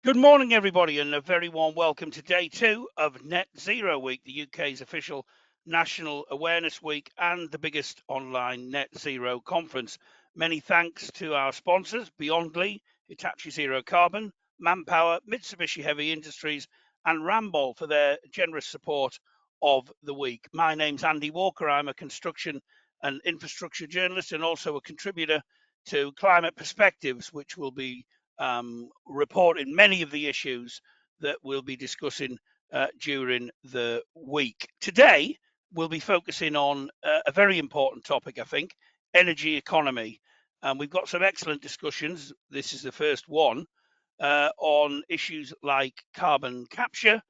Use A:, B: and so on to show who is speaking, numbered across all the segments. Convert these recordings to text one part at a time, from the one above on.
A: Good morning, everybody, and a very warm welcome to day 2 of Net Zero Week, the UK's official National Awareness Week and the biggest online net zero conference. Many thanks to our sponsors, Beyondly, Hitachi Zero Carbon, Manpower, Mitsubishi Heavy Industries, and Ramboll for their generous support of the week. My name's Andy Walker. I'm a construction and infrastructure journalist and also a contributor to Climate Perspectives, which will be reporting many of the issues that we'll be discussing during the week. Today, we'll be focusing on a very important topic, I think, energy economy. We've got some excellent discussions. This is the first one on issues like carbon capture,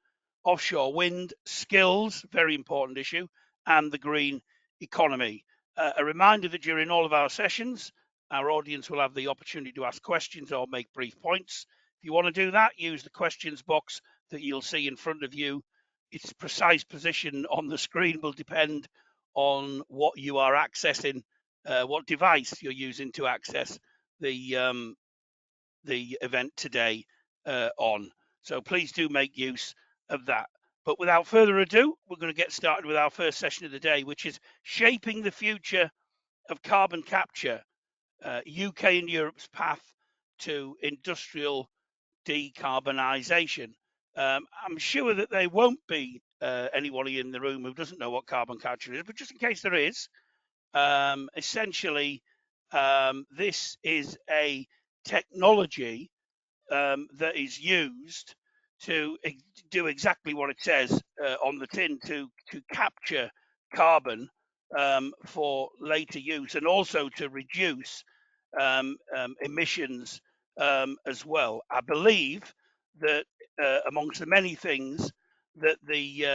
A: offshore wind, skills, very important issue, and the green economy. A reminder that during all of our sessions, our audience will have the opportunity to ask questions or make brief points. If you want to do that, use the questions box that you'll see in front of you. Its precise position on the screen will depend on what you are accessing, what device you're using to access the event today on. So please do make use of that. But without further ado, we're going to get started with our first session of the day, which is shaping the future of carbon capture. UK and Europe's path to industrial decarbonisation. I'm sure that there won't be anybody in the room who doesn't know what carbon capture is, but just in case there is, essentially, this is a technology that is used to do exactly what it says on the tin to capture carbon for later use and also to reduce emissions as well. I believe that amongst the many things that the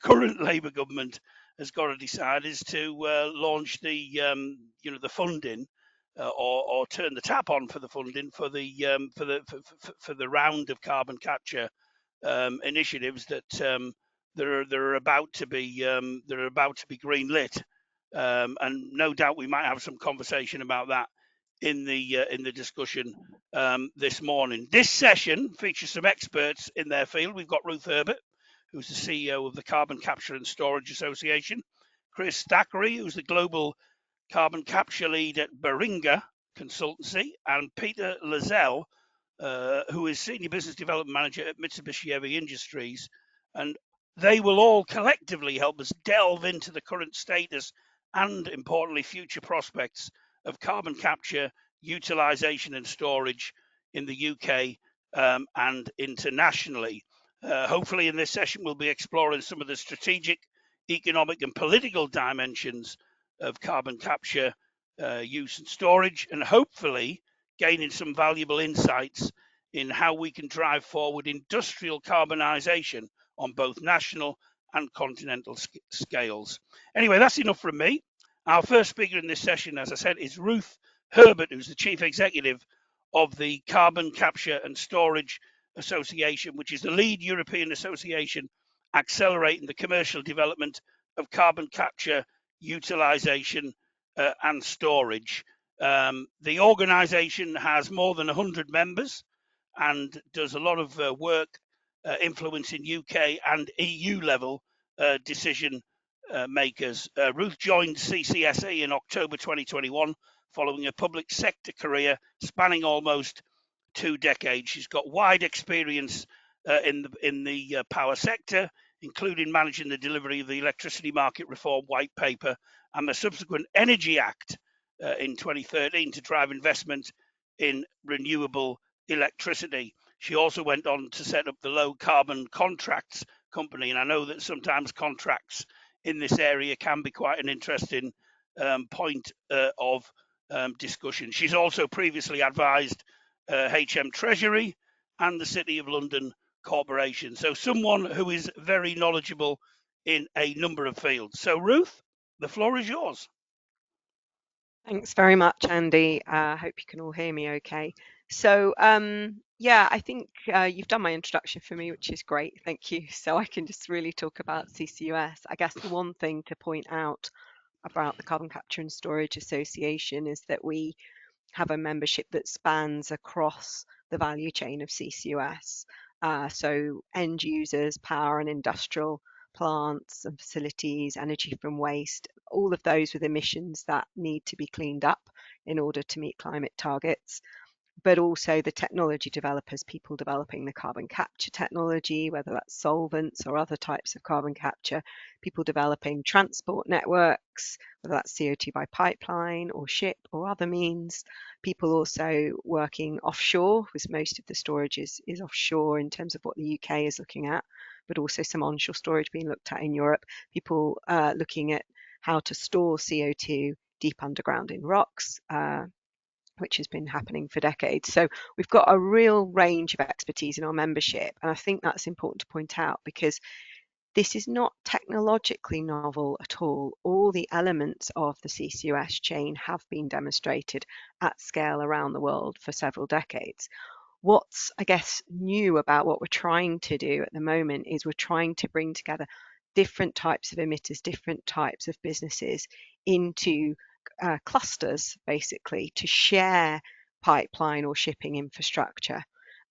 A: current Labour government has got to decide is to launch the the funding or turn the tap on for the funding for the round of carbon capture initiatives that they're about to be greenlit, and no doubt we might have some conversation about that in the discussion this morning. This session features some experts in their field. We've got Ruth Herbert, who's the CEO of the Carbon Capture and Storage Association, Chris Thackeray, who's the global carbon capture lead at Baringa consultancy, and Peter Lazell, who is senior business development manager at Mitsubishi Heavy Industries. And they will all collectively help us delve into the current status and, importantly, future prospects of carbon capture, utilisation and storage in the UK and internationally. Hopefully in this session we'll be exploring some of the strategic, economic and political dimensions of carbon capture, use and storage, and hopefully gaining some valuable insights in how we can drive forward industrial carbonisation on both national and continental scales. Anyway, that's enough from me. Our first speaker in this session, as I said, is Ruth Herbert, who's the Chief Executive of the Carbon Capture and Storage Association, which is the lead European association accelerating the commercial development of carbon capture, utilisation and storage. The organisation has more than 100 members and does a lot of work influencing UK and EU level decision makers. Ruth joined CCSE in October 2021 following a public sector career spanning almost 2 decades. She's got wide experience in the power sector, including managing the delivery of the Electricity Market Reform White Paper and the subsequent Energy Act in 2013 to drive investment in renewable electricity. She also went on to set up the Low Carbon Contracts Company, and I know that sometimes contracts in this area can be quite an interesting point of discussion. She's also previously advised HM Treasury and the City of London Corporation. So someone who is very knowledgeable in a number of fields. So Ruth, the floor is yours.
B: Thanks very much, Andy. I hope you can all hear me okay. So yeah, I think you've done my introduction for me, which is great. Thank you. So I can just really talk about CCUS. I guess the one thing to point out about the Carbon Capture and Storage Association is that we have a membership that spans across the value chain of CCUS. So end users, power and industrial plants and facilities, energy from waste, all of those with emissions that need to be cleaned up in order to meet climate targets, but also the technology developers, people developing the carbon capture technology, whether that's solvents or other types of carbon capture, people developing transport networks, whether that's CO2 by pipeline or ship or other means, people also working offshore, because most of the storage is offshore in terms of what the UK is looking at, but also some onshore storage being looked at in Europe, people looking at how to store CO2 deep underground in rocks, which has been happening for decades. So we've got a real range of expertise in our membership. And I think that's important to point out because this is not technologically novel at all. All the elements of the CCUS chain have been demonstrated at scale around the world for several decades. What's, I guess, new about what we're trying to do at the moment is we're trying to bring together different types of emitters, different types of businesses into clusters, basically, to share pipeline or shipping infrastructure.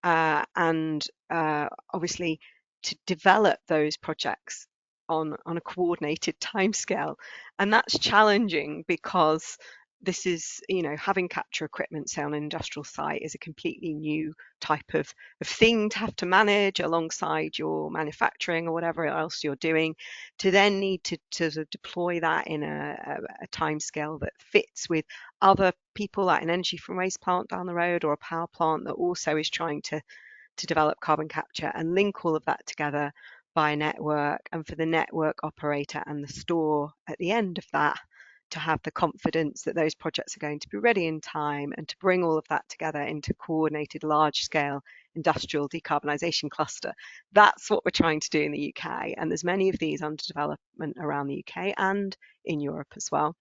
B: And obviously, to develop those projects on a coordinated timescale. And that's challenging because this is, having capture equipment, say on an industrial site, is a completely new type of thing to have to manage alongside your manufacturing or whatever else you're doing, to then need to sort of deploy that in a time scale that fits with other people, like an energy from waste plant down the road or a power plant that also is trying to develop carbon capture, and link all of that together by a network, and for the network operator and the store at the end of that to have the confidence that those projects are going to be ready in time, and to bring all of that together into coordinated large scale industrial decarbonisation cluster. That's what we're trying to do in the UK, and there's many of these under development around the UK and in Europe as well.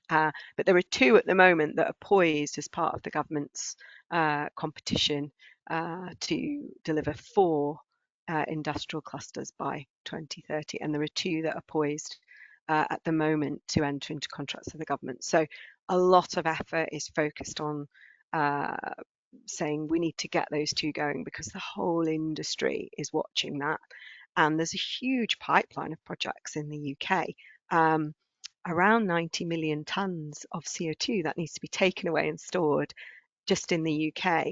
B: But there are two at the moment that are poised as part of the government's competition to deliver 4 industrial clusters by 2030, and there are 2 that are poised at the moment to enter into contracts with the government. So a lot of effort is focused on saying we need to get those 2 going, because the whole industry is watching that, and there's a huge pipeline of projects in the UK. Around 90 million tonnes of CO2 that needs to be taken away and stored just in the UK.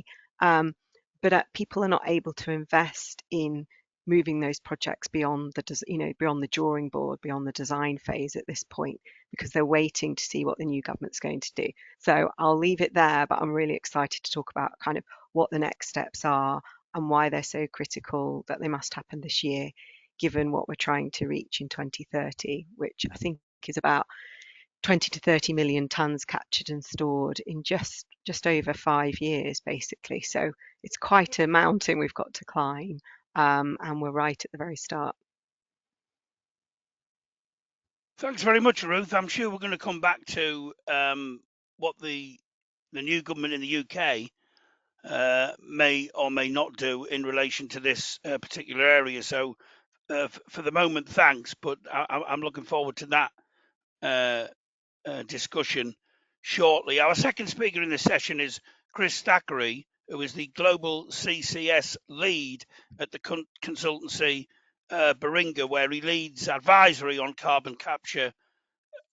B: But people are not able to invest in moving those projects beyond the drawing board, beyond the design phase at this point, because they're waiting to see what the new government's going to do. So I'll leave it there, but I'm really excited to talk about kind of what the next steps are and why they're so critical that they must happen this year, given what we're trying to reach in 2030, which I think is about 20 to 30 million tonnes captured and stored in just over 5 years, basically. So it's quite a mountain we've got to climb, and we're right at the very start.
A: Thanks very much, Ruth. I'm sure we're going to come back to what the new government in the UK may or may not do in relation to this particular area. So for the moment, thanks, but I'm looking forward to that discussion shortly. Our second speaker in this session is Chris Thackeray, who is the Global CCS Lead at the consultancy Baringa, where he leads advisory on carbon capture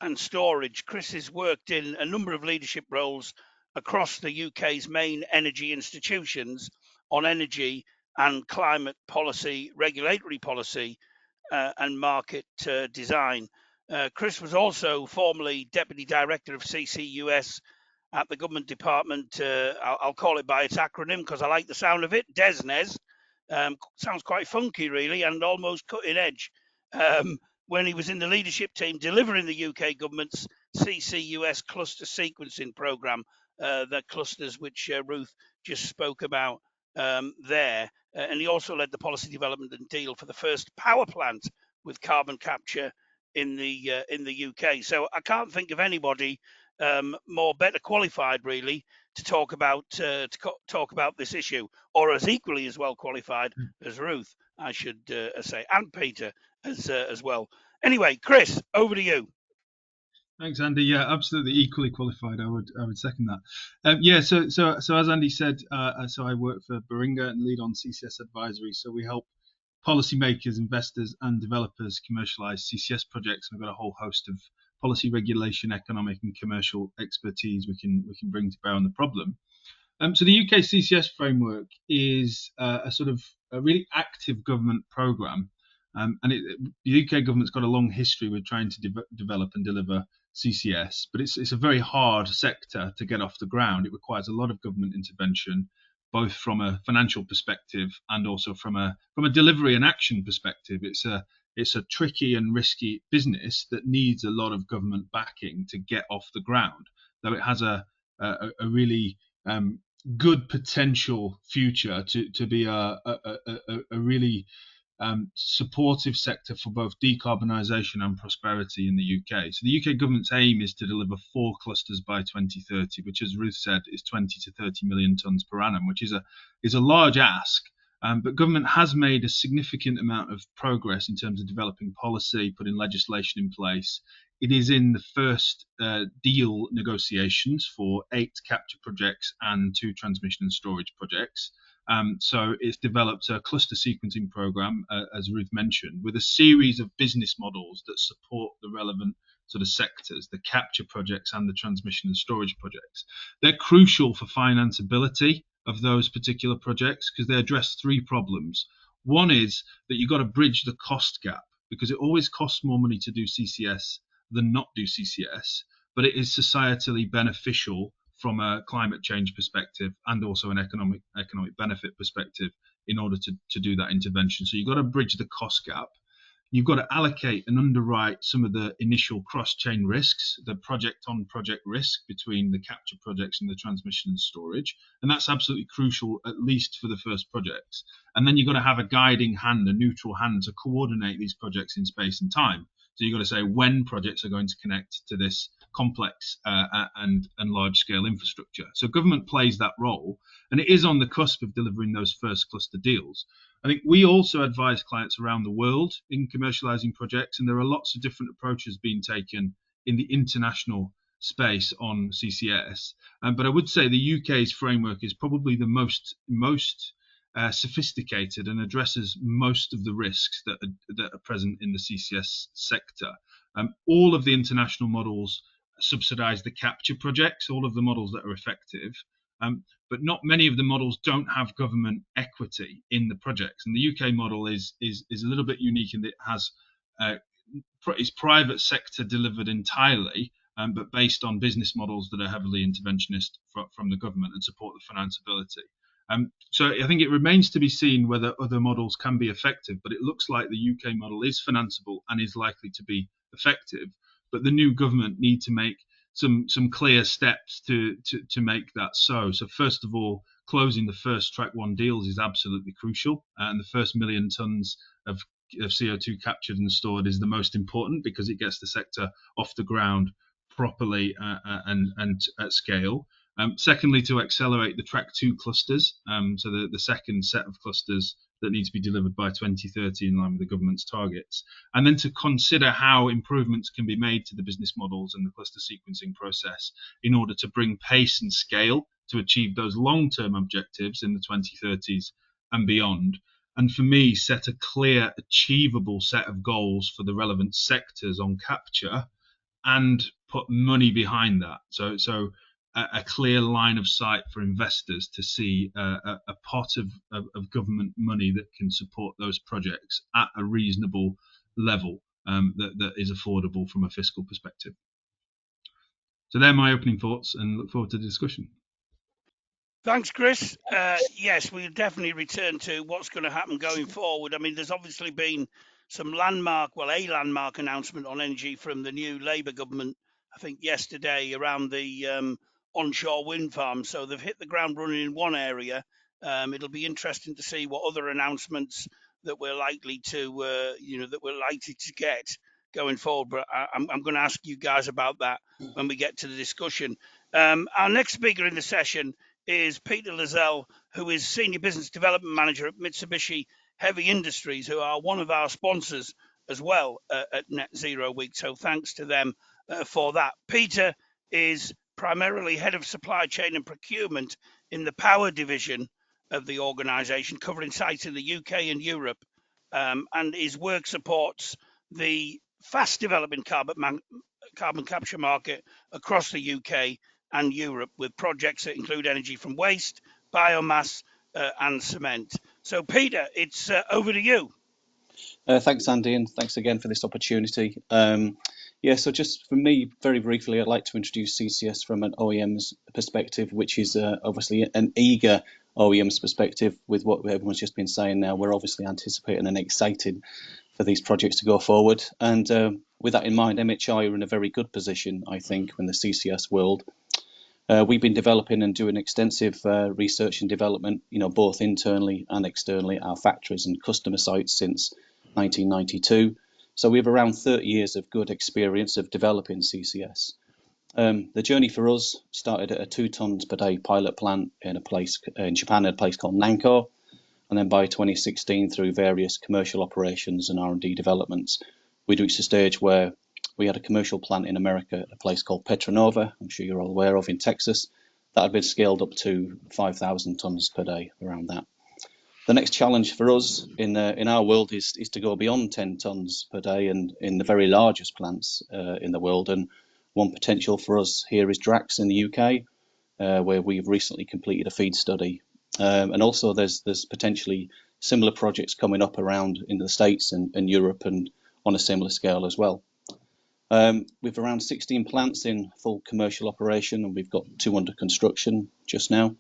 A: and storage. Chris has worked in a number of leadership roles across the UK's main energy institutions on energy and climate policy, regulatory policy, and market design. Chris was also formerly Deputy Director of CCUS at the Government Department. I'll call it by its acronym because I like the sound of it, DESNES. Sounds quite funky, really, and almost cutting edge. When he was in the leadership team delivering the UK government's CCUS cluster sequencing programme, the clusters which Ruth just spoke about there. And he also led the policy development and deal for the first power plant with carbon capture in the UK. So I can't think of anybody more better qualified, really, to talk about this issue, or as equally as well qualified as Ruth, I should say, and Peter as well. Anyway, Chris, over to you.
C: Thanks, Andy. Yeah, absolutely, equally qualified. I would second that. Yeah, so as Andy said, so I work for Baringa and lead on CCS advisory. So we help policymakers, investors, and developers commercialize CCS projects. And we've got a whole host of policy, regulation, economic, and commercial expertise we can bring to bear on the problem. So the UK CCS framework is a sort of a really active government programme, and the UK government's got a long history with trying to develop and deliver CCS, but it's a very hard sector to get off the ground. It requires a lot of government intervention, both from a financial perspective and also from a delivery and action perspective. It's a tricky and risky business that needs a lot of government backing to get off the ground, though it has a really good potential future to be a really supportive sector for both decarbonisation and prosperity in the UK. So the UK government's aim is to deliver 4 clusters by 2030, which, as Ruth said, is 20 to 30 million tonnes per annum, which is a large ask. But government has made a significant amount of progress in terms of developing policy, putting legislation in place. It is in the first deal negotiations for 8 capture projects and 2 transmission and storage projects. So it's developed a cluster sequencing program, as Ruth mentioned, with a series of business models that support the relevant sort of sectors, the capture projects and the transmission and storage projects. They're crucial for financeability of those particular projects because they address 3 problems. One is that you've got to bridge the cost gap, because it always costs more money to do CCS than not do CCS, but it is societally beneficial from a climate change perspective and also an economic benefit perspective in order to do that intervention. So you've got to bridge the cost gap. You've got to allocate and underwrite some of the initial cross-chain risks, the project-on-project risk between the capture projects and the transmission and storage. And that's absolutely crucial, at least for the first projects. And then you've got to have a guiding hand, a neutral hand, to coordinate these projects in space and time. So you've got to say when projects are going to connect to this complex and large-scale infrastructure. So government plays that role, and it is on the cusp of delivering those first cluster deals. I think we also advise clients around the world in commercializing projects, and there are lots of different approaches being taken in the international space on CCS. But I would say the UK's framework is probably the most sophisticated and addresses most of the risks that are present in the CCS sector. All of the international models subsidize the capture projects, all of the models that are effective. But not many of the models don't have government equity in the projects. And the UK model is a little bit unique in that it has is private sector delivered entirely, but based on business models that are heavily interventionist from the government and support the financeability. So I think it remains to be seen whether other models can be effective, but it looks like the UK model is financeable and is likely to be effective. But the new government need to make some clear steps to make that so. So first of all, closing the first track 1 deals is absolutely crucial, and the first 1 million tonnes of CO2 captured and stored is the most important because it gets the sector off the ground properly and at scale. Secondly, to accelerate the track 2 clusters, so the second set of clusters that need to be delivered by 2030 in line with the government's targets, and then to consider how improvements can be made to the business models and the cluster sequencing process in order to bring pace and scale to achieve those long-term objectives in the 2030s and beyond. And for me, set a clear, achievable set of goals for the relevant sectors on capture and put money behind that. So a clear line of sight for investors to see a pot of government money that can support those projects at a reasonable level that is affordable from a fiscal perspective. So they're my opening thoughts, and look forward to the discussion.
A: Thanks, Chris. Yes, we'll definitely return to what's going to happen going forward. I mean, there's obviously been some a landmark announcement on energy from the new Labour government, I think yesterday, around the onshore wind farms. So they've hit the ground running in one area. It'll be interesting to see what other announcements that we're likely to, get going forward. But I'm going to ask you guys about that when we get to the discussion. Our next speaker in the session is Peter Lazell, who is Senior Business Development Manager at Mitsubishi Heavy Industries, who are one of our sponsors as well at Net Zero Week. So thanks to them for that. Peter is primarily head of supply chain and procurement in the power division of the organisation, covering sites in the UK and Europe, and his work supports the fast developing carbon capture market across the UK and Europe, with projects that include energy from waste, biomass, and cement. So, Peter, it's over to you.
D: Thanks, Andy, and thanks again for this opportunity. Yeah, so just for me, very briefly, I'd like to introduce CCS from an OEM's perspective, which is obviously an eager OEM's perspective. With what everyone's just been saying now, we're obviously anticipating and excited for these projects to go forward. And with that in mind, MHI are in a very good position, I think, in the CCS world. We've been developing and doing extensive research and development, both internally and externally at our factories and customer sites since 1992. So we have around 30 years of good experience of developing CCS. The journey for us started at a 2 tons per day pilot plant in Japan, at a place called Nanko, and then by 2016 through various commercial operations and R&D developments, we reached a stage where we had a commercial plant in America at a place called Petronova, I'm sure you're all aware of, in Texas, that had been scaled up to 5,000 tons per day, around that. The next challenge for us in our world is to go beyond 10 tons per day, and in the very largest plants in the world. And one potential for us here is Drax in the UK, where we've recently completed a feed study. And also there's potentially similar projects coming up around in the States and Europe, and on a similar scale as well. We've around 16 plants in full commercial operation, and we've got 2 under construction just now.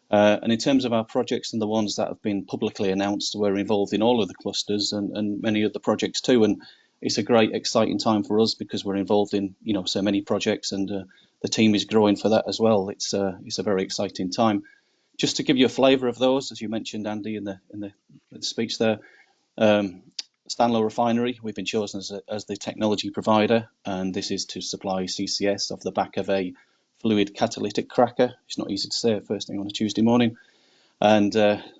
D: And in terms of our projects and the ones that have been publicly announced, we're involved in all of the clusters and many of the projects too. And it's a great, exciting time for us because we're involved in so many projects, and the team is growing for that as well. It's a very exciting time. Just to give you a flavour of those, as you mentioned, Andy, in the speech there, Stanlow Refinery, we've been chosen as the technology provider, and this is to supply CCS off the back of a fluid catalytic cracker. It's not easy to say first thing on a Tuesday morning. And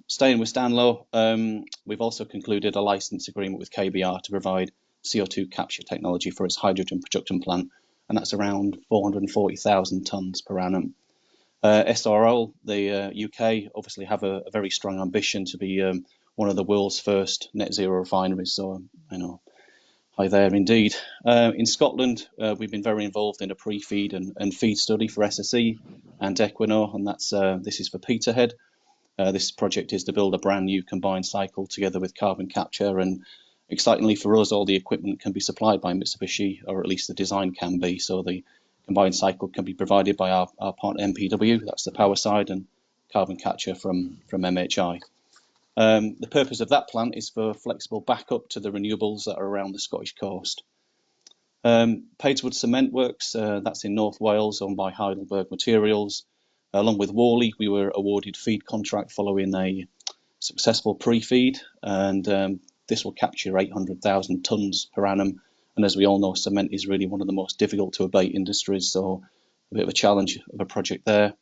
D: staying with Stanlow, we've also concluded a license agreement with KBR to provide CO2 capture technology for its hydrogen production plant, and that's around 440,000 tonnes per annum. SRL, the UK, obviously have a very strong ambition to be one of the world's first net zero refineries, so hi there indeed. In Scotland, we've been very involved in a pre-feed and feed study for SSE and Equinor, and this is for Peterhead. This project is to build a brand new combined cycle together with carbon capture, and excitingly for us, all the equipment can be supplied by Mitsubishi, or at least the design can be, so the combined cycle can be provided by our partner MPW, that's the power side, and carbon capture from MHI. The purpose of that plant is for flexible backup to the renewables that are around the Scottish coast. Padeswood Cement Works, that's in North Wales, owned by Heidelberg Materials. Along with Worley, we were awarded feed contract following a successful pre-feed, and this will capture 800,000 tonnes per annum. And as we all know, cement is really one of the most difficult to abate industries, so a bit of a challenge of a project there.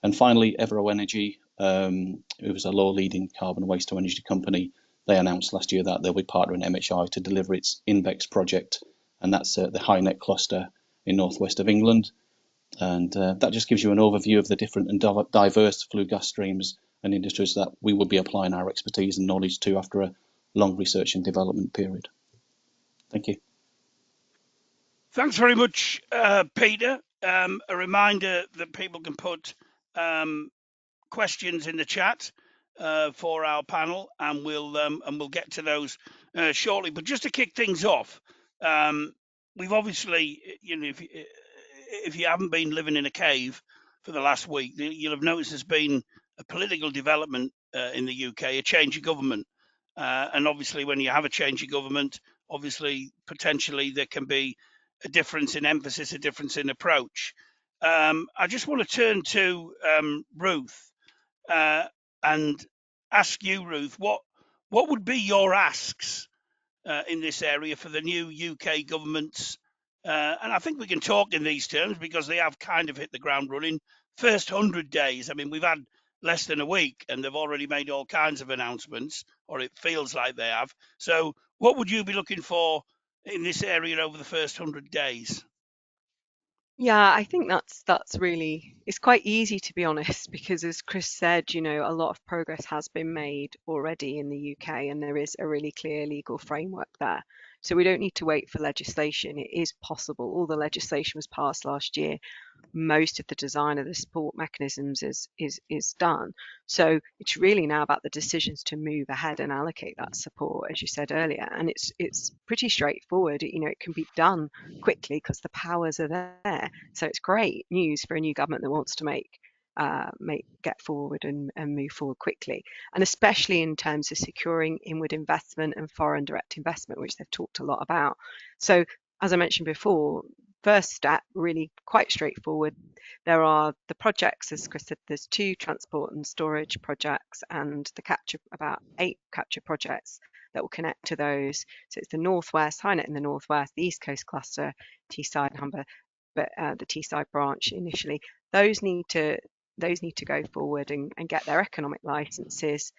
D: And finally, Evero Energy, who was a law-leading carbon waste to energy company, they announced last year that they'll be partnering MHI to deliver its INVEX project, and that's the HyNet cluster in northwest of England. And that just gives you an overview of the different and diverse flue gas streams and industries that we will be applying our expertise and knowledge to after a long research and development period. Thank you.
A: Thanks very much, Peter. A reminder that people can put questions in the chat for our panel, and we'll get to those shortly. But just to kick things off, we've obviously, if you haven't been living in a cave for the last week, you'll have noticed there's been a political development in the UK, a change of government. And obviously, when you have a change of government, obviously, potentially there can be a difference in emphasis, a difference in approach. I just want to turn to Ruth and ask you, Ruth, what would be your asks in this area for the new UK government's, and I think we can talk in these terms because they have kind of hit the ground running. First 100 days, I mean, we've had less than a week and they've already made all kinds of announcements, or it feels like they have. So what would you be looking for in this area over the first 100 days?
B: Yeah, I think that's really, it's quite easy to be honest, because as Chris said, you know, a lot of progress has been made already in the UK and there is a really clear legal framework there. So we don't need to wait for legislation. It is possible. All the legislation was passed last year. Most of the design of the support mechanisms is done. So it's really now about the decisions to move ahead and allocate that support, as you said earlier. And it's pretty straightforward. You know, it can be done quickly because the powers are there. So it's great news for a new government that wants to get forward and move forward quickly, and especially in terms of securing inward investment and foreign direct investment, which they've talked a lot about. So as I mentioned before, first step, really quite straightforward. There are the projects, as Chris said, there's 2 transport and storage projects and the capture, about 8 capture projects that will connect to those. So it's the Northwest, HyNet in the Northwest, the East Coast cluster, Teesside and Humber, but the Teesside branch initially. Those need to go forward and get their economic licenses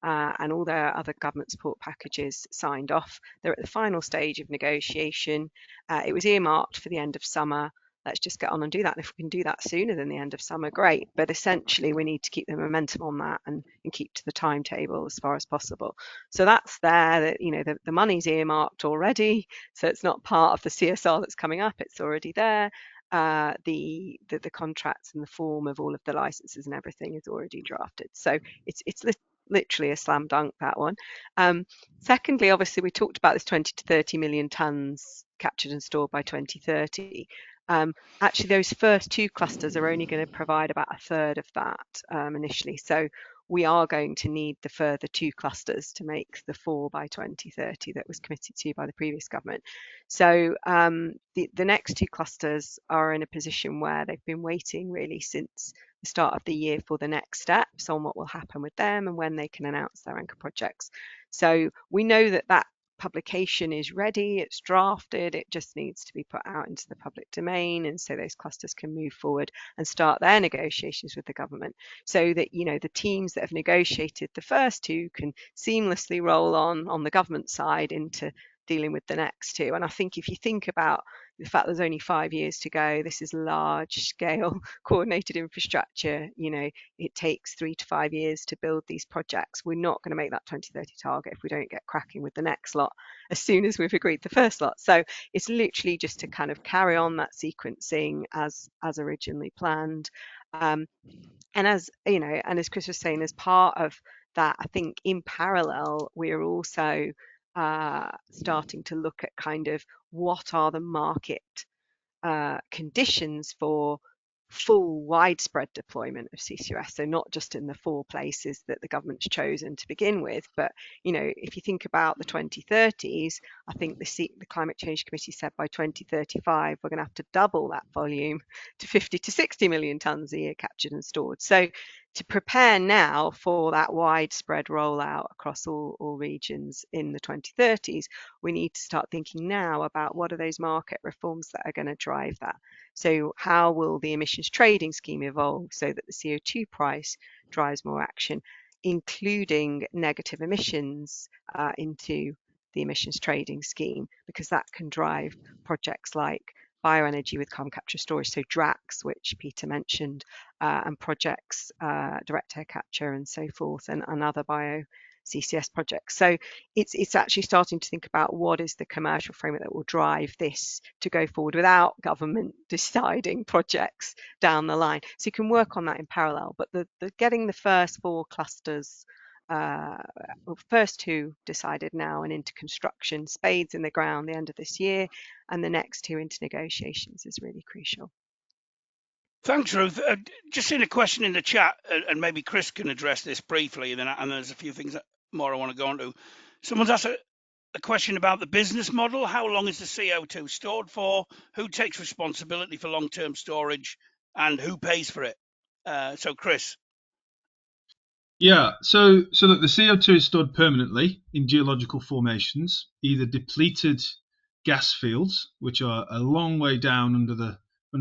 B: and all their other government support packages signed off. They're at the final stage of negotiation. It was earmarked for the end of summer. Let's just get on and do that. And if we can do that sooner than the end of summer, great. But essentially, we need to keep the momentum on that and keep to the timetable as far as possible. So that's there. That, you know, the money's earmarked already. So it's not part of the CSR that's coming up. It's already there. The contracts and the form of all of the licenses and everything is already drafted. So it's literally a slam dunk, that one. Secondly, obviously, we talked about this 20 to 30 million tonnes captured and stored by 2030. Actually, those first 2 clusters are only going to provide about a third of that initially. So we are going to need the further 2 clusters to make the 4 by 2030 that was committed to by the previous government. So the next 2 clusters are in a position where they've been waiting really since the start of the year for the next steps on what will happen with them and when they can announce their anchor projects. So we know that publication is ready, it's drafted, it just needs to be put out into the public domain, and so those clusters can move forward and start their negotiations with the government, so that, you know, the teams that have negotiated the first 2 can seamlessly roll on the government side into dealing with the next 2. And I think if you think about the fact there's only 5 years to go, this is large scale coordinated infrastructure, you know, it takes 3 to 5 years to build these projects. We're not going to make that 2030 target if we don't get cracking with the next lot as soon as we've agreed the first lot. So it's literally just to kind of carry on that sequencing as originally planned. And as you know, and as Chris was saying, as part of that, I think in parallel, we're also starting to look at kind of what are the market conditions for full widespread deployment of CCUS. So not just in the 4 places that the government's chosen to begin with, but, you know, if you think about the 2030s, I think the Climate Change Committee said by 2035 we're going to have to double that volume to 50 to 60 million tonnes a year captured and stored. So to prepare now for that widespread rollout across all regions in the 2030s, we need to start thinking now about what are those market reforms that are going to drive that. So how will the emissions trading scheme evolve so that the CO2 price drives more action, including negative emissions into the emissions trading scheme, because that can drive projects like bioenergy with carbon capture storage, so DRAX, which Peter mentioned, and projects, direct air capture and so forth, and other bio CCS projects. So it's actually starting to think about what is the commercial framework that will drive this to go forward without government deciding projects down the line. So you can work on that in parallel, but the getting the first 4 clusters, first 2 decided now and into construction, spades in the ground the end of this year, and the next 2 into negotiations is really crucial.
A: Thanks, Ruth. Just seen a question in the chat, and maybe Chris can address this briefly, and then there's a few things more I want to go on to. Someone's asked a question about the business model. How long is the CO2 stored for? Who takes responsibility for long-term storage, and who pays for it? So, Chris.
C: Yeah, so that the CO2 is stored permanently in geological formations, either depleted gas fields, which are a long way down under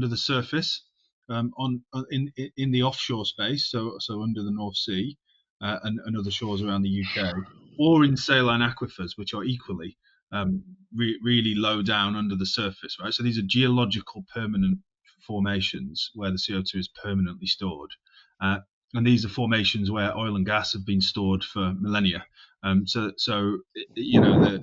C: the surface, in the offshore space, so under the North Sea and other shores around the UK, or in saline aquifers, which are equally really low down under the surface, right? So these are geological permanent formations where the CO2 is permanently stored. And these are formations where oil and gas have been stored for millennia. So you know,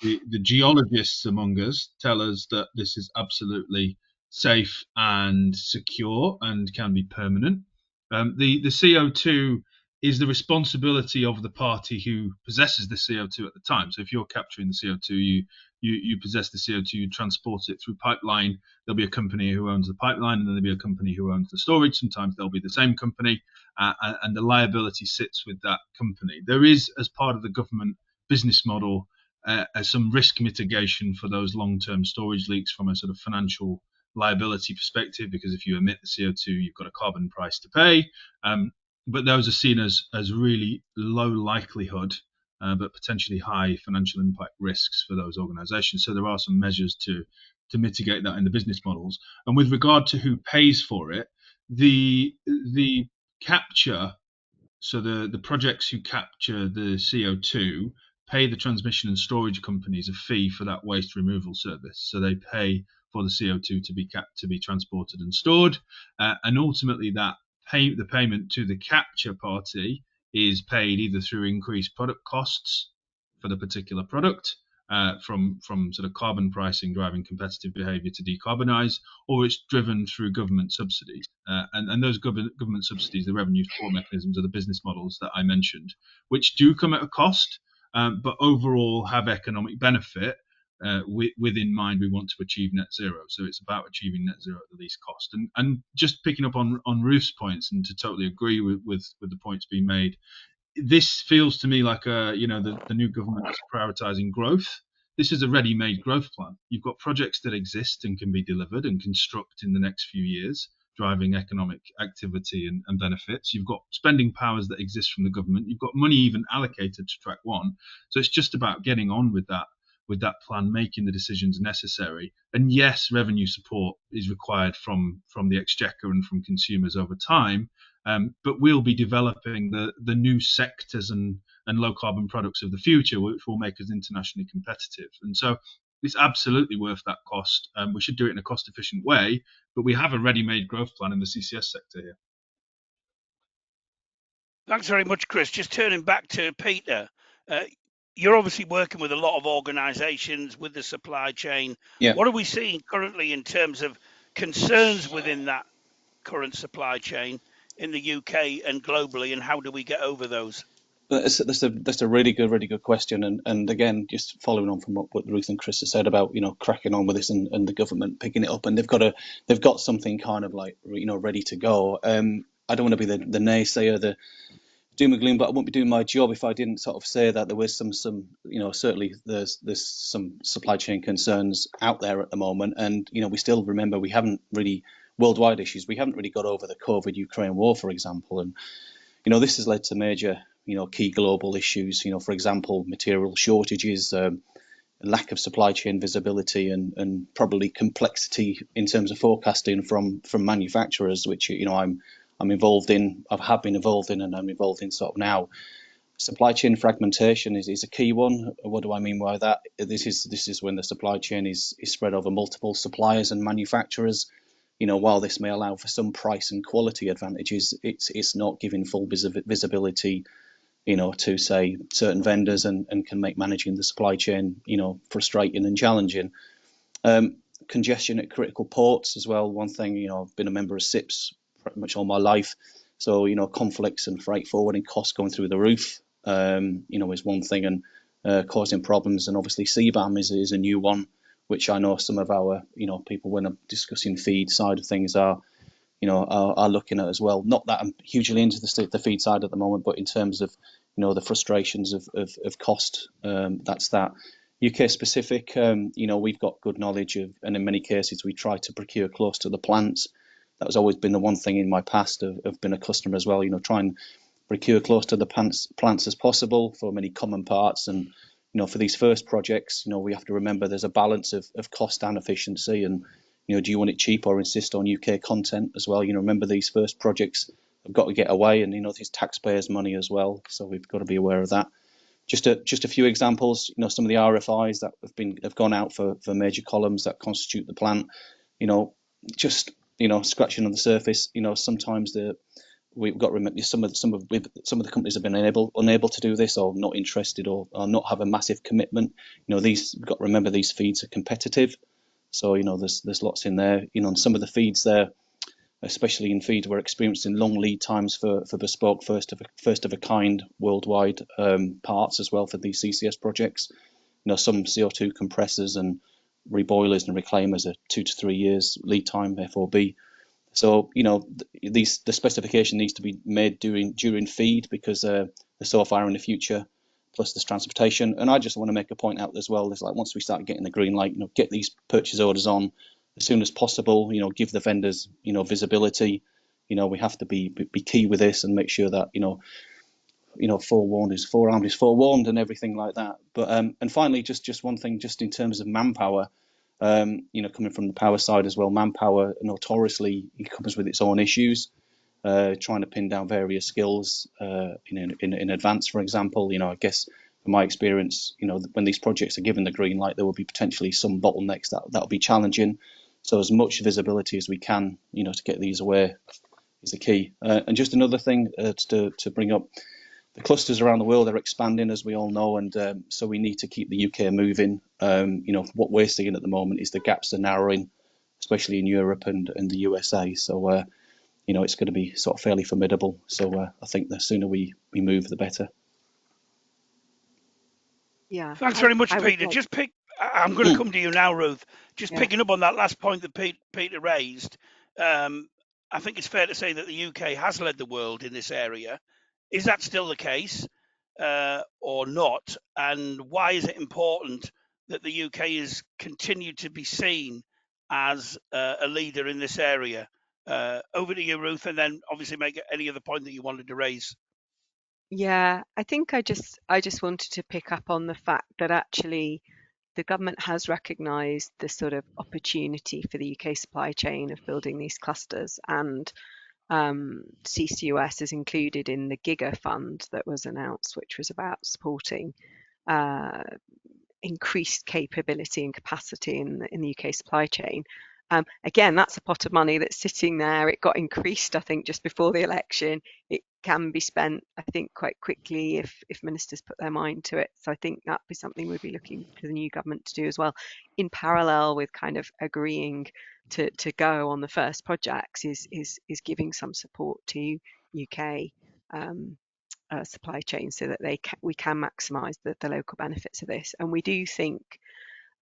C: the geologists among us tell us that this is absolutely safe and secure and can be permanent. The CO2 is the responsibility of the party who possesses the CO2 at the time. So if you're capturing the CO2, you possess the CO2, you transport it through pipeline. There'll be a company who owns the pipeline, and then there'll be a company who owns the storage. Sometimes they'll be the same company, and the liability sits with that company. There is, as part of the government business model, some risk mitigation for those long-term storage leaks from a sort of financial liability perspective, because if you emit the CO2, you've got a carbon price to pay. But those are seen as really low likelihood, but potentially high financial impact risks for those organisations. So there are some measures to mitigate that in the business models. And with regard to who pays for it, the capture, so the projects who capture the CO2 pay the transmission and storage companies a fee for that waste removal service. So they pay for the CO2 to be transported and stored, and ultimately the payment to the capture party is paid either through increased product costs for the particular product, from sort of carbon pricing driving competitive behaviour to decarbonise, or it's driven through government subsidies. And those government subsidies, the revenue support mechanisms, are the business models that I mentioned, which do come at a cost, but overall have economic benefit. With in mind, we want to achieve net zero. So it's about achieving net zero at the least cost. And just picking up on Ruth's points, and to totally agree with the points being made, this feels to me like the new government is prioritising growth. This is a ready-made growth plan. You've got projects that exist and can be delivered and construct in the next few years, driving economic activity and benefits. You've got spending powers that exist from the government. You've got money even allocated to track one. So it's just about getting on with that plan, making the decisions necessary. And yes, revenue support is required from the exchequer and from consumers over time. But we'll be developing the new sectors and low carbon products of the future, which will make us internationally competitive. And so it's absolutely worth that cost. We should do it in a cost efficient way, but we have a ready-made growth plan in the CCS sector here.
A: Thanks very much, Chris. Just turning back to Peter, you're obviously working with a lot of organisations with the supply chain.
D: Yeah.
A: What are we seeing currently in terms of concerns within that current supply chain in the UK and globally, and how do we get over those?
D: That's a really good question, and again, just following on from what Ruth and Chris have said about cracking on with this and the government picking it up, and they've got something kind of like ready to go. I don't want to be the naysayer, the doom and gloom, but I wouldn't be doing my job if I didn't sort of say that there was some certainly there's some supply chain concerns out there at the moment, and we still remember we haven't really worldwide issues. We haven't really got over the COVID Ukraine war, for example, and this has led to major key global issues. For example, material shortages, lack of supply chain visibility, and probably complexity in terms of forecasting from manufacturers, which I'm involved in. I have been involved in, and I'm involved in sort of now. Supply chain fragmentation is a key one. What do I mean by that? This is when the supply chain is spread over multiple suppliers and manufacturers. While this may allow for some price and quality advantages, it's not giving full visibility, to say certain vendors, and can make managing the supply chain, frustrating and challenging. Congestion at critical ports as well. One thing, I've been a member of SIPS pretty much all my life, so conflicts and freight forwarding costs going through the roof, is one thing, and causing problems. And obviously CBAM is a new one, which I know some of our people, when I'm discussing feed side of things, are looking at as well. Not that I'm hugely into the feed side at the moment, but in terms of the frustrations of cost, that's that. UK specific, we've got good knowledge of, and in many cases we try to procure close to the plants. That has always been the one thing in my past of being a customer as well. Try and procure close to the plants as possible for many common parts. And for these first projects, we have to remember there's a balance of cost and efficiency. And do you want it cheap or insist on UK content as well? Remember these first projects have got to get away, and this is taxpayers' money as well. So we've got to be aware of that. Just a few examples. Some of the RFIs that have gone out for major columns that constitute the plant. Just scratching on the surface. Sometimes we've got to remember some of the companies have been unable to do this, or not interested, or not have a massive commitment. We've got to remember these feeds are competitive, so there's lots in there. And some of the feeds there, especially in feeds, we're experiencing long lead times for bespoke first of a kind worldwide parts as well for these CCS projects. Some CO2 compressors and reboilers and reclaimers are 2 to 3 years lead time FOB. So the specification needs to be made during feed, because they're so far in the future. Plus there's transportation, and I just want to make a point out as well. There's once we start getting the green light, get these purchase orders on as soon as possible. Give the vendors visibility. We have to be key with this and make sure that forewarned is forearmed is forewarned and everything like that. But and finally, just one thing, just in terms of manpower. Coming from the power side as well, manpower notoriously comes with its own issues. Trying to pin down various skills in advance, for example. I guess from my experience, when these projects are given the green light, there will be potentially some bottlenecks that will be challenging. So as much visibility as we can, to get these away is the key. And just another thing to bring up. The clusters around the world are expanding, as we all know, and so we need to keep the UK moving. What we're seeing at the moment is the gaps are narrowing, especially in Europe and the USA. So, it's going to be sort of fairly formidable. So I think the sooner we move, the better.
B: Yeah.
A: Thanks very much, Peter. I'm going to come to you now, Ruth. Picking up on that last point that Peter raised, I think it's fair to say that the UK has led the world in this area. Is that still the case or not? And why is it important that the UK has continued to be seen as a leader in this area? Over to you, Ruth, and then obviously make any other point that you wanted to raise.
B: Yeah, I think I just wanted to pick up on the fact that actually the government has recognised the sort of opportunity for the UK supply chain of building these clusters, and CCUS is included in the Giga Fund that was announced, which was about supporting increased capability and capacity in the UK supply chain. Again, that's a pot of money that's sitting there. It got increased, I think, just before the election. It can be spent, I think, quite quickly if ministers put their mind to it. So I think that'd be something we'd be looking for the new government to do as well, in parallel with kind of agreeing to go on the first projects, is giving some support to UK supply chain so that we can maximise the local benefits of this. And we do think,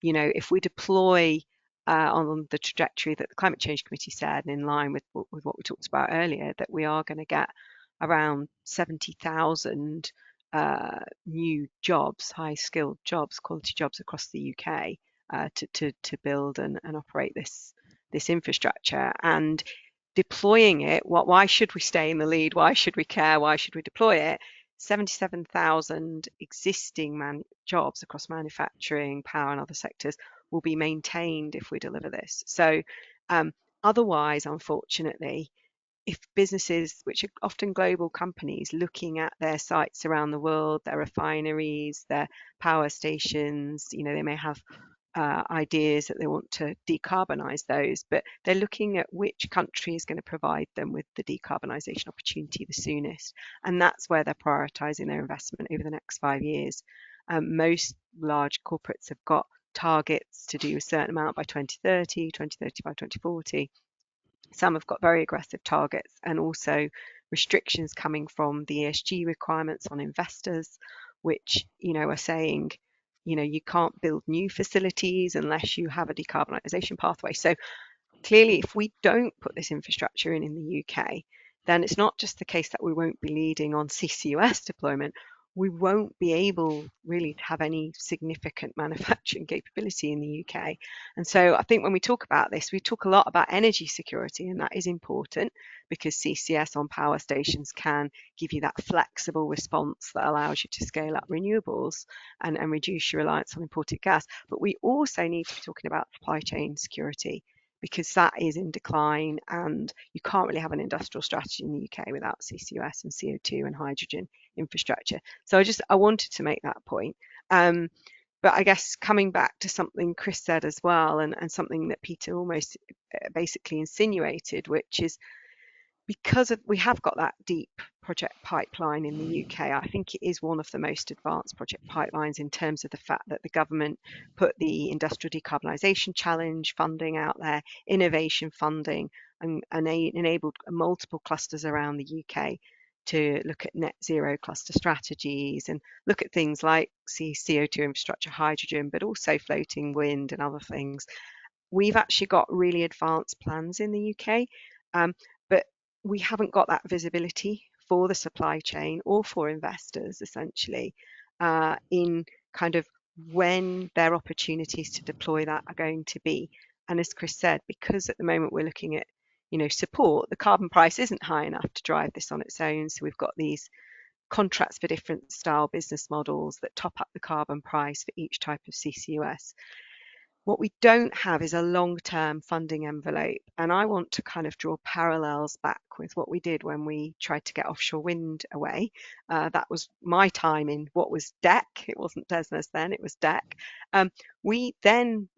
B: if we deploy on the trajectory that the Climate Change Committee said, and in line with what we talked about earlier, that we are going to get around 70,000 new jobs, high-skilled jobs, quality jobs across the UK to build and operate this infrastructure. And deploying it, why should we stay in the lead? Why should we care? Why should we deploy it? 77,000 existing jobs across manufacturing, power and other sectors will be maintained if we deliver this. So otherwise, unfortunately, if businesses, which are often global companies, looking at their sites around the world, their refineries, their power stations, they may have ideas that they want to decarbonise those, but they're looking at which country is going to provide them with the decarbonisation opportunity the soonest. And that's where they're prioritising their investment over the next 5 years. Most large corporates have got targets to do a certain amount by 2030, 2035, 2040. Some have got very aggressive targets, and also restrictions coming from the ESG requirements on investors, which, are saying, you can't build new facilities unless you have a decarbonisation pathway. So clearly, if we don't put this infrastructure in the UK, then it's not just the case that we won't be leading on CCUS deployment. We won't be able really to have any significant manufacturing capability in the UK. And so I think when we talk about this, we talk a lot about energy security, and that is important because CCS on power stations can give you that flexible response that allows you to scale up renewables and reduce your reliance on imported gas. But we also need to be talking about supply chain security, because that is in decline, and you can't really have an industrial strategy in the UK without CCUS and CO2 and hydrogen infrastructure. So I wanted to make that point. But I guess coming back to something Chris said as well, and something that Peter almost basically insinuated, which is because we have got that deep project pipeline in the UK, I think it is one of the most advanced project pipelines in terms of the fact that the government put the Industrial Decarbonisation Challenge funding out there, innovation funding, and enabled multiple clusters around the UK to look at net zero cluster strategies and look at things like CO2 infrastructure, hydrogen, but also floating wind and other things. We've actually got really advanced plans in the UK, but we haven't got that visibility for the supply chain or for investors, essentially, in kind of when their opportunities to deploy that are going to be. And as Chris said, because at the moment we're looking at, support, the carbon price isn't high enough to drive this on its own. So we've got these contracts for different style business models that top up the carbon price for each type of CCUS. What we don't have is a long-term funding envelope. And I want to kind of draw parallels back with what we did when we tried to get offshore wind away. That was my time in what was DEC. It wasn't DESNZ then, it was DEC. We then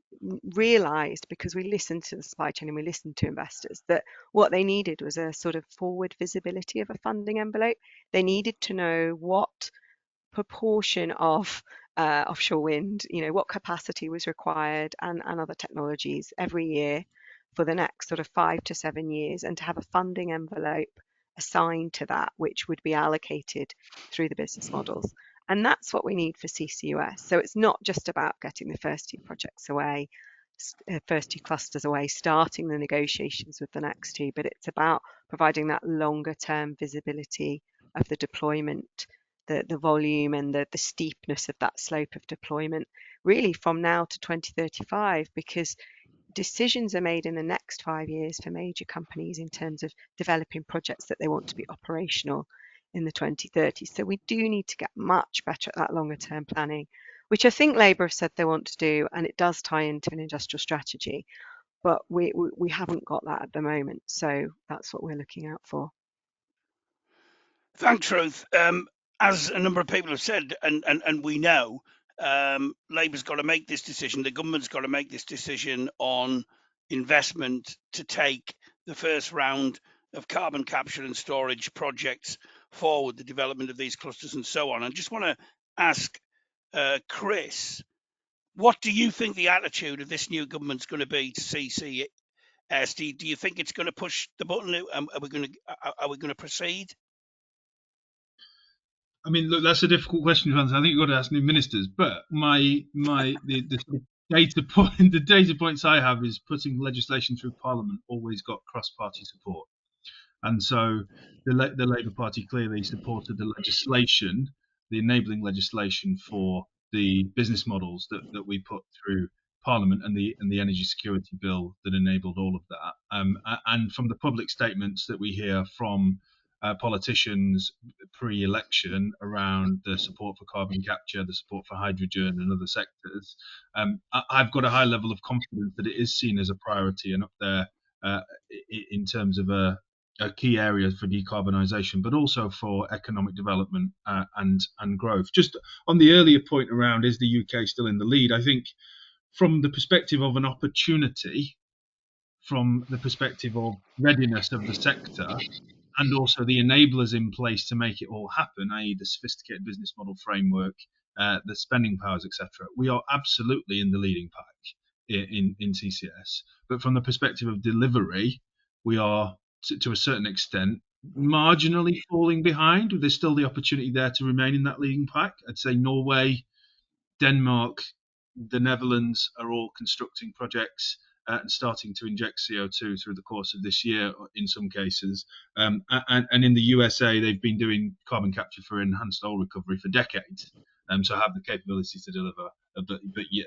B: realized, because we listened to the supply chain and we listened to investors, that what they needed was a sort of forward visibility of a funding envelope. They needed to know what proportion of offshore wind, what capacity was required and other technologies every year for the next sort of 5 to 7 years, and to have a funding envelope assigned to that, which would be allocated through the business models. And that's what we need for CCUS. So it's not just about getting the first 2 projects away, first 2 clusters away, starting the negotiations with the next 2, but it's about providing that longer term visibility of the deployment, the volume and the steepness of that slope of deployment, really from now to 2035, because decisions are made in the next 5 years for major companies in terms of developing projects that they want to be operational in the 2030s. So we do need to get much better at that longer term planning, which I think Labour have said they want to do, and it does tie into an industrial strategy, but we haven't got that at the moment. So that's what we're looking out for.
A: Thanks, Ruth. As a number of people have said, and we know, Labour's got to make this decision. The government's got to make this decision on investment to take the first round of carbon capture and storage projects forward, the development of these clusters and so on. I just want to ask Chris, what do you think the attitude of this new government's going to be to CCS? Do you think it's going to push the button? Are we going to proceed?
C: I mean, look, that's a difficult question to answer. I think you've got to ask new ministers. But the data points I have is putting legislation through Parliament always got cross-party support, and so the Labour Party clearly supported the legislation, the enabling legislation for the business models that we put through Parliament, and the energy security bill that enabled all of that. And from the public statements that we hear from politicians pre-election around the support for carbon capture, the support for hydrogen and other sectors, I've got a high level of confidence that it is seen as a priority and up there in terms of a key area for decarbonisation, but also for economic development and growth. Just on the earlier point around, is the UK still in the lead? I think from the perspective of an opportunity, from the perspective of readiness of the sector, and also the enablers in place to make it all happen, i.e. the sophisticated business model framework, the spending powers, etc. We are absolutely in the leading pack in CCS. But from the perspective of delivery, we are, to a certain extent, marginally falling behind. There's still the opportunity there to remain in that leading pack. I'd say Norway, Denmark, the Netherlands are all constructing projects and starting to inject CO2 through the course of this year in some cases. And in the USA, they've been doing carbon capture for enhanced oil recovery for decades. So have the capability to deliver, but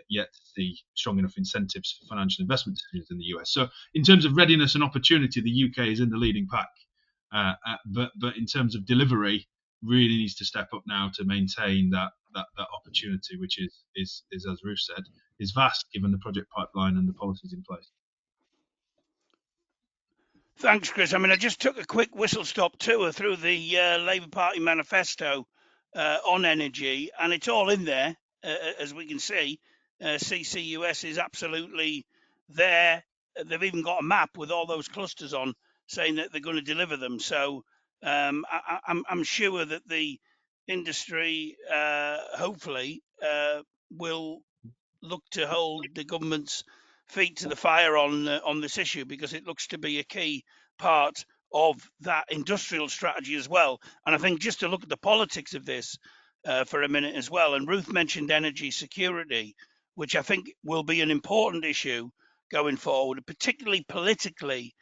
C: yet to see strong enough incentives for financial investment decisions in the US. So in terms of readiness and opportunity, the UK is in the leading pack. But in terms of delivery, really needs to step up now to maintain that opportunity, which is as Ruth said, is vast given the project pipeline and the policies in place.
A: Thanks, Chris. I mean, I just took a quick whistle-stop tour through the Labour Party manifesto on energy, and it's all in there. as we can see, CCUS is absolutely there. They've even got a map with all those clusters on, saying that they're going to deliver them. So I'm sure that the industry, hopefully, will look to hold the government's feet to the fire on this issue, because it looks to be a key part of that industrial strategy as well. And I think just to look at the politics of this for a minute as well, and Ruth mentioned energy security, which I think will be an important issue going forward, particularly politically,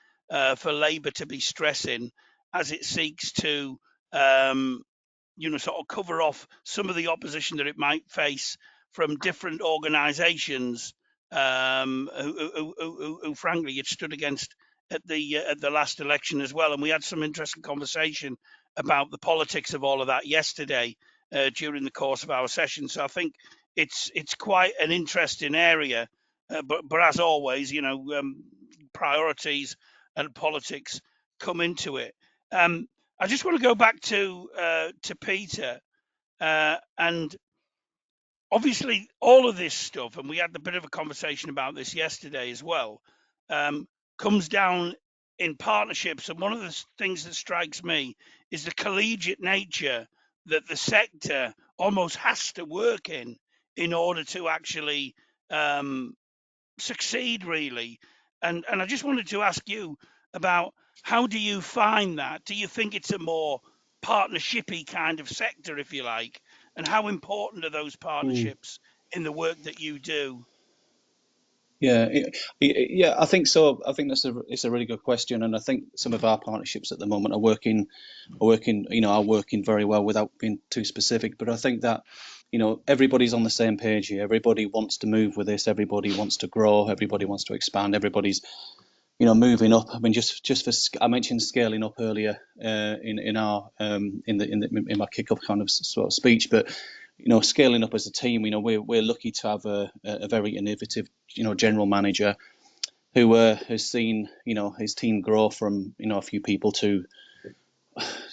A: for Labour to be stressing as it seeks to sort of cover off some of the opposition that it might face from different organisations who frankly it stood against at the last election as well. And we had some interesting conversation about the politics of all of that yesterday during the course of our session. So I think it's quite an interesting area, but as always, priorities and politics come into it. I just want to go back to Peter, and obviously all of this stuff, and we had a bit of a conversation about this yesterday as well, comes down in partnerships. And one of the things that strikes me is the collegiate nature that the sector almost has to work in order to actually succeed, really. And I just wanted to ask you about, how do you find that? Do you think it's a more partnershipy kind of sector, if you like? And how important are those partnerships in the work that you do?
D: Yeah, I think so. I think it's a really good question, and I think some of our partnerships at the moment are working very well without being too specific. But I think that everybody's on the same page here. Everybody wants to move with this. Everybody wants to grow. Everybody wants to expand. Everybody's moving up. I mean, I mentioned scaling up earlier in my kickoff kind of sort of speech, but scaling up as a team, we're lucky to have a very innovative general manager who has seen his team grow from a few people to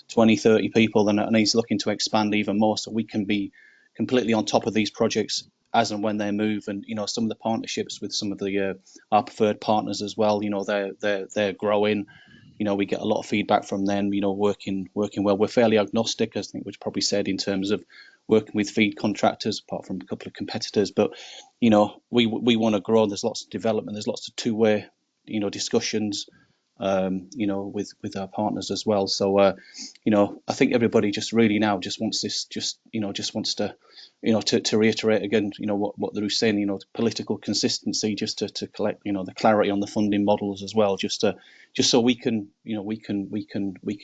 D: 20, 30 people, and he's looking to expand even more, so we can be completely on top of these projects as and when they move. And some of the partnerships with some of our preferred partners as well, they're growing. We get a lot of feedback from them, working well. We're fairly agnostic, I think, which probably said, in terms of working with feed contractors, apart from a couple of competitors. But we want to grow. There's lots of development. There's lots of two-way discussions with our partners as well. So I think everybody just really now just wants this, just wants to to reiterate again what Ruth's saying, political consistency, just to collect the clarity on the funding models as well, just so we can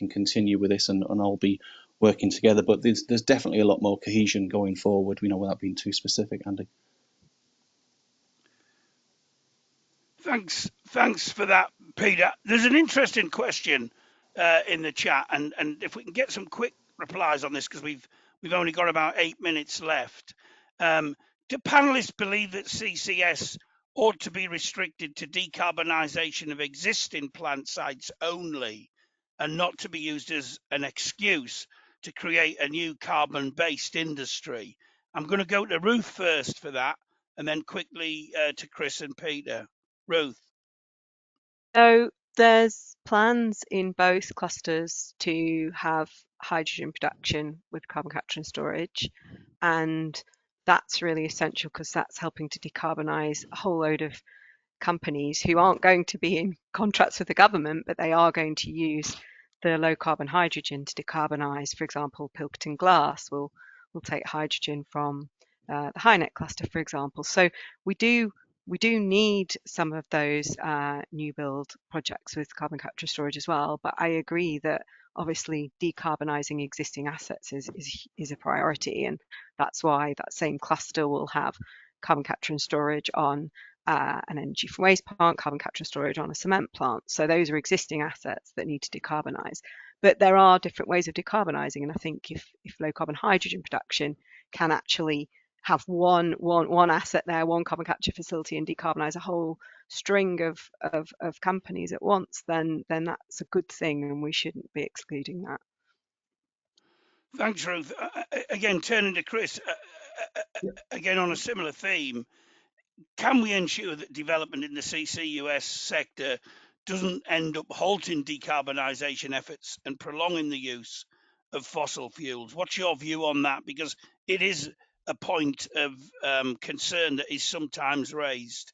D: continue with this and all be working together. But there's definitely a lot more cohesion going forward, without being too specific, Andy.
A: Thanks for that, Peter. There's an interesting question in the chat, and if we can get some quick replies on this, because we've only got about 8 minutes left. Do panelists believe that CCS ought to be restricted to decarbonisation of existing plant sites only, and not to be used as an excuse to create a new carbon-based industry? I'm going to go to Ruth first for that, and then quickly to Chris and Peter. Ruth.
B: So there's plans in both clusters to have hydrogen production with carbon capture and storage, and that's really essential because that's helping to decarbonise a whole load of companies who aren't going to be in contracts with the government, but they are going to use the low carbon hydrogen to decarbonise. For example, Pilkington Glass will take hydrogen from the HyNet cluster, for example. So we do need some of those new build projects with carbon capture storage as well. But I agree that obviously decarbonising existing assets is a priority, and that's why that same cluster will have carbon capture and storage on an energy from waste plant, carbon capture and storage on a cement plant. So those are existing assets that need to decarbonise. But there are different ways of decarbonising, and I think if low carbon hydrogen production can actually have one asset there, one carbon capture facility, and decarbonise a whole string of companies at once, then that's a good thing, and we shouldn't be excluding that.
A: Thanks, Ruth. Again, turning to Chris, again, on a similar theme, can we ensure that development in the CCUS sector doesn't end up halting decarbonisation efforts and prolonging the use of fossil fuels? What's your view on that? Because it is a point of concern that is sometimes raised.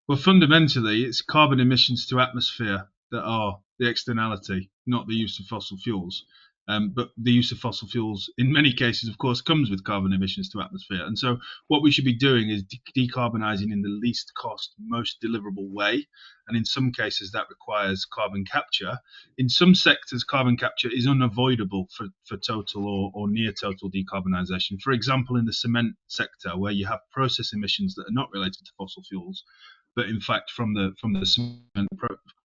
C: Well, fundamentally, it's carbon emissions to atmosphere that are the externality, not the use of fossil fuels. But the use of fossil fuels, in many cases, of course, comes with carbon emissions to atmosphere. And so what we should be doing is decarbonising in the least cost, most deliverable way. And in some cases, that requires carbon capture. In some sectors, carbon capture is unavoidable for total or near total decarbonisation. For example, in the cement sector, where you have process emissions that are not related to fossil fuels, but in fact from the cement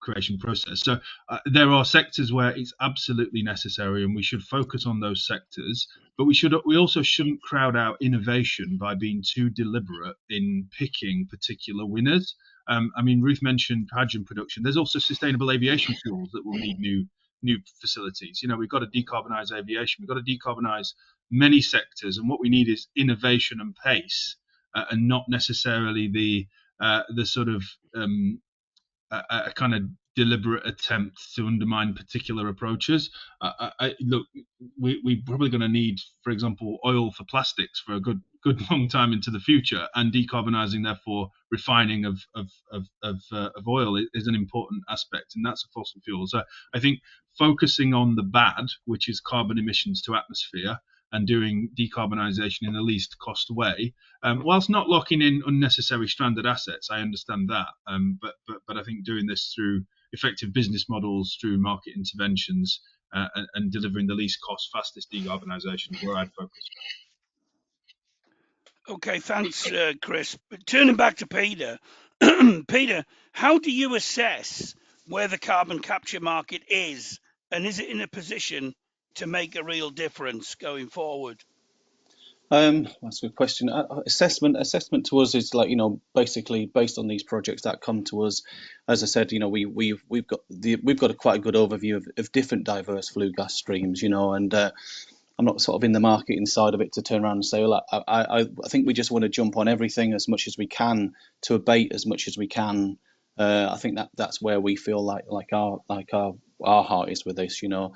C: creation process. So there are sectors where it's absolutely necessary, and we should focus on those sectors. But we also shouldn't crowd out innovation by being too deliberate in picking particular winners. I mean, Ruth mentioned hydrogen production. There's also sustainable aviation fuels that will need new facilities. You know, we've got to decarbonize aviation. We've got to decarbonize many sectors, and what we need is innovation and pace, and not necessarily the sort of a kind of deliberate attempt to undermine particular approaches. Look, we're probably going to need, for example, oil for plastics for a good long time into the future, and decarbonising, therefore, refining of oil is an important aspect, and that's a fossil fuel. So I think focusing on the bad, which is carbon emissions to atmosphere, and doing decarbonisation in the least cost way, whilst not locking in unnecessary stranded assets. I understand that, but I think doing this through effective business models, through market interventions, and delivering the least cost, fastest decarbonisation is where I'd focus.
A: Okay, thanks, Chris. But turning back to Peter, Peter, how do you assess where the carbon capture market is, and is it in a position to make a real difference going forward?
D: That's a good question. Assessment to us is like, you know, basically based on these projects that come to us. As I said, you know, we've got quite a good overview of different diverse flue gas streams, you know, and I'm not sort of in the marketing side of it to turn around and say, well, I think we just want to jump on everything as much as we can to abate as much as we can. I think that's where we feel like our heart is with this, you know.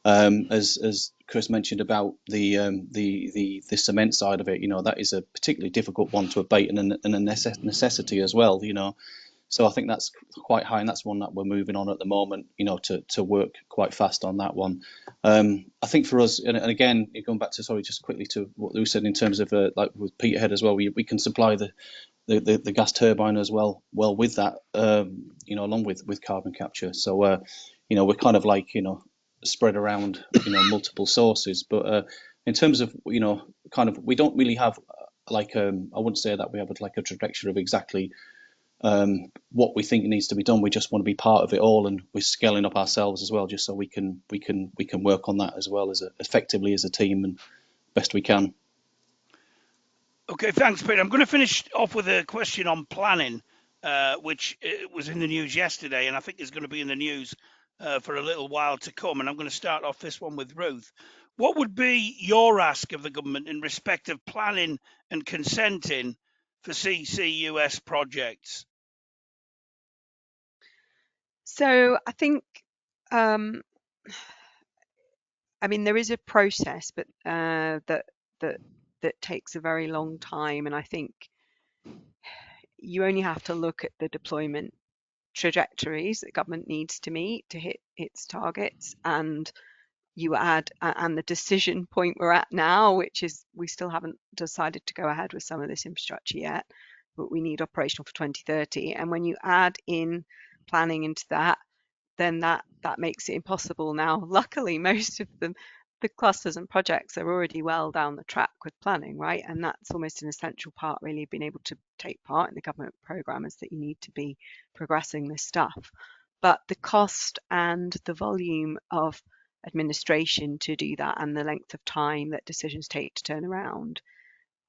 D: As Chris mentioned about the cement side of it, you know, that is a particularly difficult one to abate and a necessity as well, you know. So I think that's quite high, and that's one that we're moving on at the moment, you know, to work quite fast on that one. I think for us, and again, going back to, sorry, just quickly to what Lou said in terms of like with Peterhead as well, we can supply the gas turbine as well with that, you know, along with carbon capture. So you know, we're kind of like, you know, spread around, you know, multiple sources. But in terms of, you know, kind of, we don't really have like I wouldn't say that we have like a trajectory of exactly what we think needs to be done. We just want to be part of it all, and we're scaling up ourselves as well, just so we can work on that as well as effectively as a team and best we can.
A: Okay, thanks, Peter. I'm going to finish off with a question on planning, which was in the news yesterday, and I think is going to be in the news for a little while to come. And I'm going to start off this one with Ruth. What would be your ask of the government in respect of planning and consenting for CCUS projects?
B: So I think, I mean, there is a process, but that takes a very long time, and I think you only have to look at the deployment trajectories that government needs to meet to hit its targets, and you add and the decision point we're at now, which is we still haven't decided to go ahead with some of this infrastructure yet, but we need operational for 2030. And when you add in planning into that, then that makes it impossible. Now, luckily, most of the clusters and projects are already well down the track with planning, right? And that's almost an essential part, really, of being able to take part in the government programme, is that you need to be progressing this stuff. But the cost and the volume of administration to do that, and the length of time that decisions take to turn around,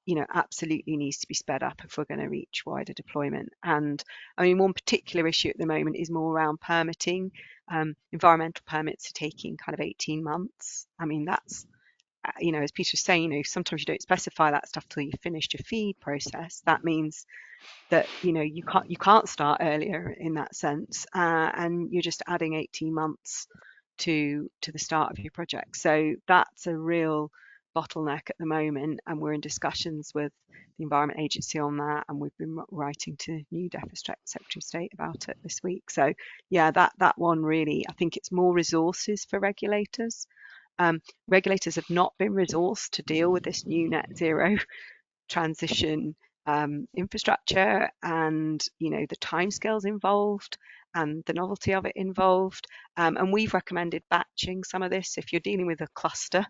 B: you know, absolutely needs to be sped up if we're going to reach wider deployment. And I mean, one particular issue at the moment is more around permitting. Environmental permits are taking kind of 18 months. I mean, that's as Peter was saying, sometimes you don't specify that stuff till you've finished your feed process. That means that you can't start earlier in that sense, and you're just adding 18 months to the start of your project. So that's a real bottleneck at the moment, and we're in discussions with the Environment Agency on that, and we've been writing to new DEFRA Secretary of State about it this week. So yeah, that one really, I think it's more resources for regulators. Regulators have not been resourced to deal with this new net zero transition infrastructure, and the timescales involved and the novelty of it involved, and we've recommended batching some of this. If you're dealing with a cluster,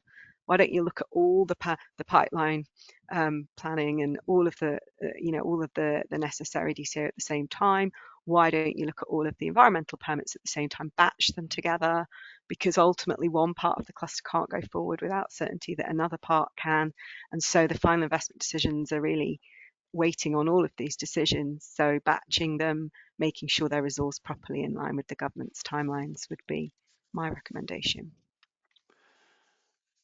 B: why don't you look at all the pipeline planning and all of the necessary DCO at the same time? Why don't you look at all of the environmental permits at the same time, batch them together? Because ultimately one part of the cluster can't go forward without certainty that another part can, and so the final investment decisions are really waiting on all of these decisions. So batching them, making sure they're resourced properly in line with the government's timelines would be my recommendation.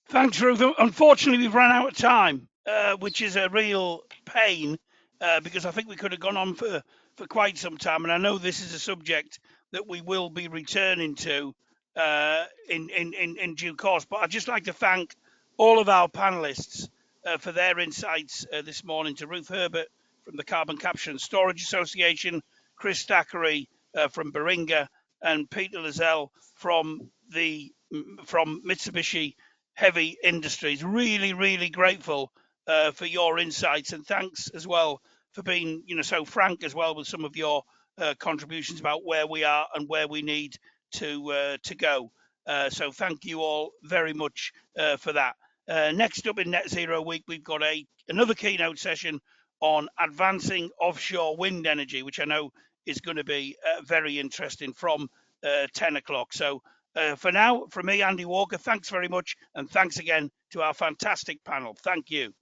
A: Thanks, Ruth. Unfortunately, we've run out of time, which is a real pain, because I think we could have gone on for quite some time. And I know this is a subject that we will be returning to in due course. But I'd just like to thank all of our panelists for their insights this morning. To Ruth Herbert from the Carbon Capture and Storage Association, Chris Thackeray from Baringa, and Peter Lazell from Mitsubishi Heavy Industries. Really, really grateful for your insights, and thanks as well for being so frank as well with some of your contributions about where we are and where we need to go. So thank you all very much for that. Next up in Net Zero Week, we've got another keynote session on advancing offshore wind energy, which I know is going to be very interesting, from 10 o'clock. So for now, from me, Andy Walker, thanks very much, and thanks again to our fantastic panel. Thank you.